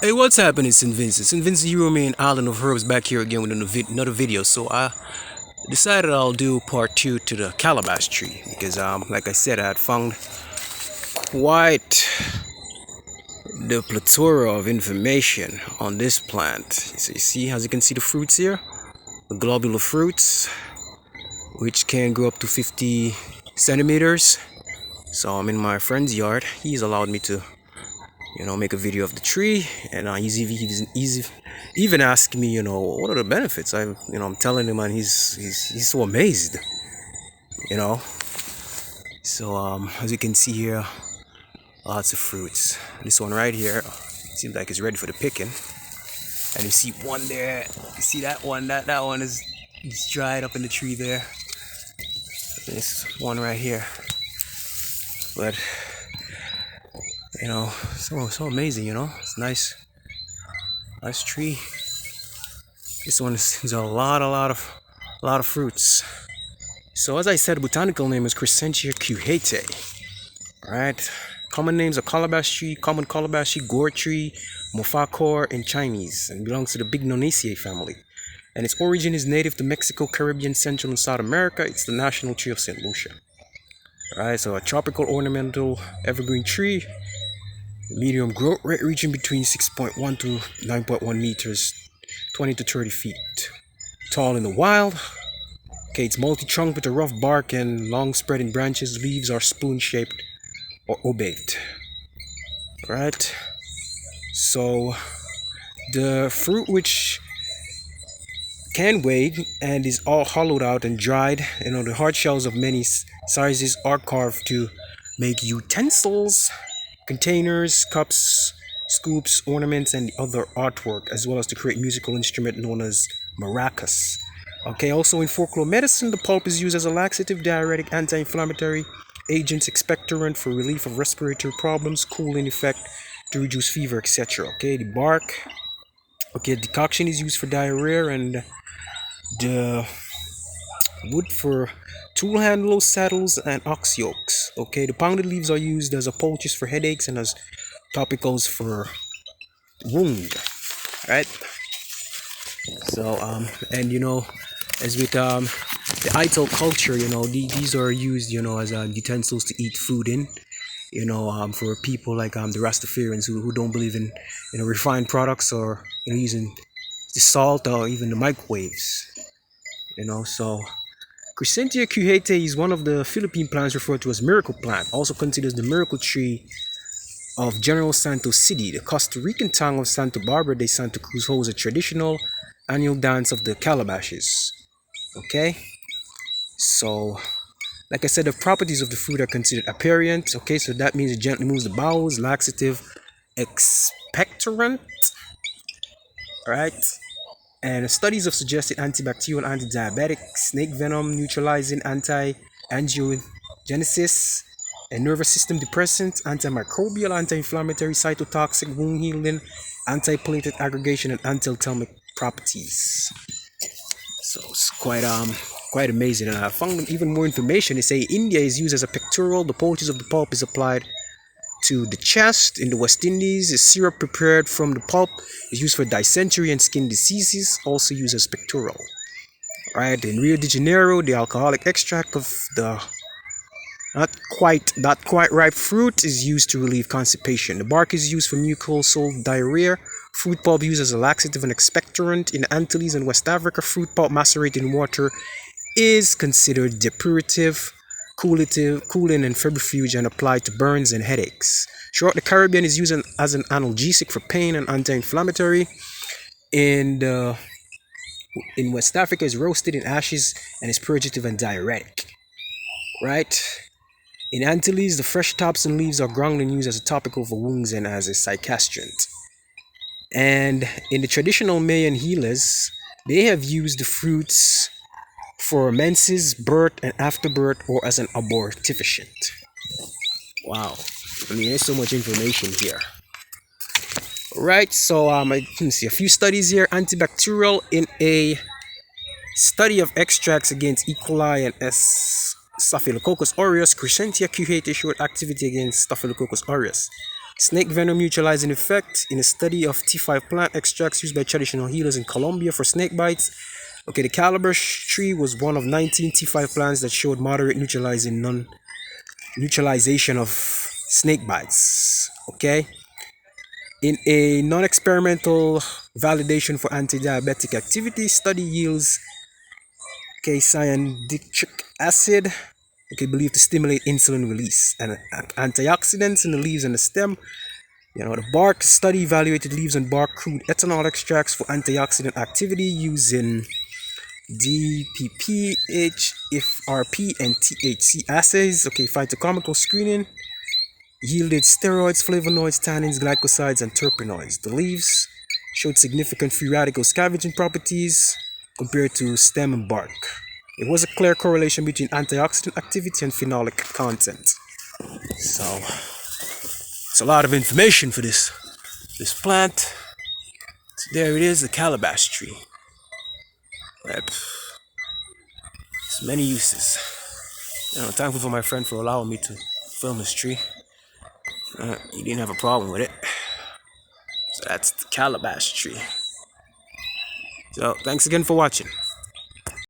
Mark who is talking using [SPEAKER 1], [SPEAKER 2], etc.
[SPEAKER 1] Hey, what's happening, St. Vincent? St. Vincent, you remain island of herbs back here again with another video. So I decided I'll do part two to the calabash tree because, like I said, I had found quite the plethora of information on this plant. So you see, as you can see, the fruits here, the globular fruits, which can grow up to 50 centimeters. So I'm in my friend's yard. He's allowed me to make a video of the tree, and he's even asked me, what are the benefits. I'm telling him, and he's so amazed, you know. So as you can see here, lots of fruits. This one right here seems like it's ready for the picking, and you see one there. You see that one? That one is dried up in the tree there. This one right here, but so amazing. It's nice tree. This one is a lot of fruits. So as I said, botanical name is Crescentia cujete. Alright. Common names are calabash tree, common calabash tree, gourd tree, mofacor in Chinese, and belongs to the Bignonaceae family. And its origin is native to Mexico, Caribbean, Central and South America. It's the national tree of St. Lucia. Alright, so a tropical ornamental evergreen tree, medium growth rate reaching between 6.1 to 9.1 meters, 20 to 30 feet. Tall in the wild. Okay, it's multi-trunk with a rough bark and long spreading branches. Leaves are spoon-shaped or ovate. Right? So the fruit, which can weigh and is all hollowed out and dried, the hard shells of many sizes are carved to make utensils, containers, cups, scoops, ornaments, and other artwork, as well as to create musical instrument known as maracas. Okay, also in folklore medicine, the pulp is used as a laxative, diuretic, anti-inflammatory agent, expectorant for relief of respiratory problems, cooling effect to reduce fever, etc. Okay, the bark, decoction is used for diarrhea, and the wood for tool handles, saddles, and ox yokes. Okay, the pounded leaves are used as a poultice for headaches and as topicals for wound. Right. So and as with the Ital culture, these are used, as utensils to eat food in. For people like the Rastafarians who don't believe in refined products, or using the salt or even the microwaves. So Crescentia cujete is one of the Philippine plants referred to as miracle plant, also considered the miracle tree of General Santos City. The Costa Rican town of Santa Barbara de Santa Cruz holds a traditional annual dance of the calabashes. Okay, so like I said, the properties of the fruit are considered aperient. Okay, so that means it gently moves the bowels, laxative, expectorant, right? And studies have suggested antibacterial, anti-diabetic, snake venom, neutralizing, anti-angiogenesis, and nervous system depressant, antimicrobial, anti-inflammatory, cytotoxic, wound healing, anti-platelet aggregation, and anti-thermic properties. So it's quite amazing. And I found even more information. They say India is used as a pectoral. The poultice of the pulp is applied to the chest. In the West Indies, a syrup prepared from the pulp is used for dysentery and skin diseases, also used as pectoral. Right, in Rio de Janeiro, the alcoholic extract of the not quite ripe fruit is used to relieve constipation. The bark is used for mucosal diarrhea. Fruit pulp used as a laxative and expectorant. In the Antilles and West Africa, fruit pulp macerated in water is considered depurative, cooling, and febrifuge, and applied to burns and headaches. Throughout the Caribbean, is used as an analgesic for pain and anti-inflammatory. In West Africa, is roasted in ashes and is purgative and diuretic. Right? In Antilles, the fresh tops and leaves are ground and used as a topical for wounds and as a psychastrant. And in the traditional Mayan healers, they have used the fruits for menses, birth, and afterbirth, or as an abortifacient. Wow. There's so much information here. Right, so I can see a few studies here. Antibacterial in a study of extracts against E. coli and Staphylococcus aureus. Crescentia cujete showed activity against Staphylococcus aureus. Snake venom neutralizing effect in a study of T5 plant extracts used by traditional healers in Colombia for snake bites. Okay, the Calabash tree was one of 19 T5 plants that showed moderate neutralization of snake bites. Okay, in a non-experimental validation for anti-diabetic activity, study yields cyanidric acid, okay, believed to stimulate insulin release, and antioxidants in the leaves and the stem. The bark study evaluated leaves and bark crude ethanol extracts for antioxidant activity using DPP, HFRP, and THC assays. Okay, phytochemical screening yielded steroids, flavonoids, tannins, glycosides, and terpenoids. The leaves showed significant free radical scavenging properties compared to stem and bark. There was a clear correlation between antioxidant activity and phenolic content. So, it's a lot of information for this plant. So there it is, the calabash tree. It's many uses. Thankful for my friend for allowing me to film this tree. He didn't have a problem with it. So that's the calabash tree. So thanks again for watching.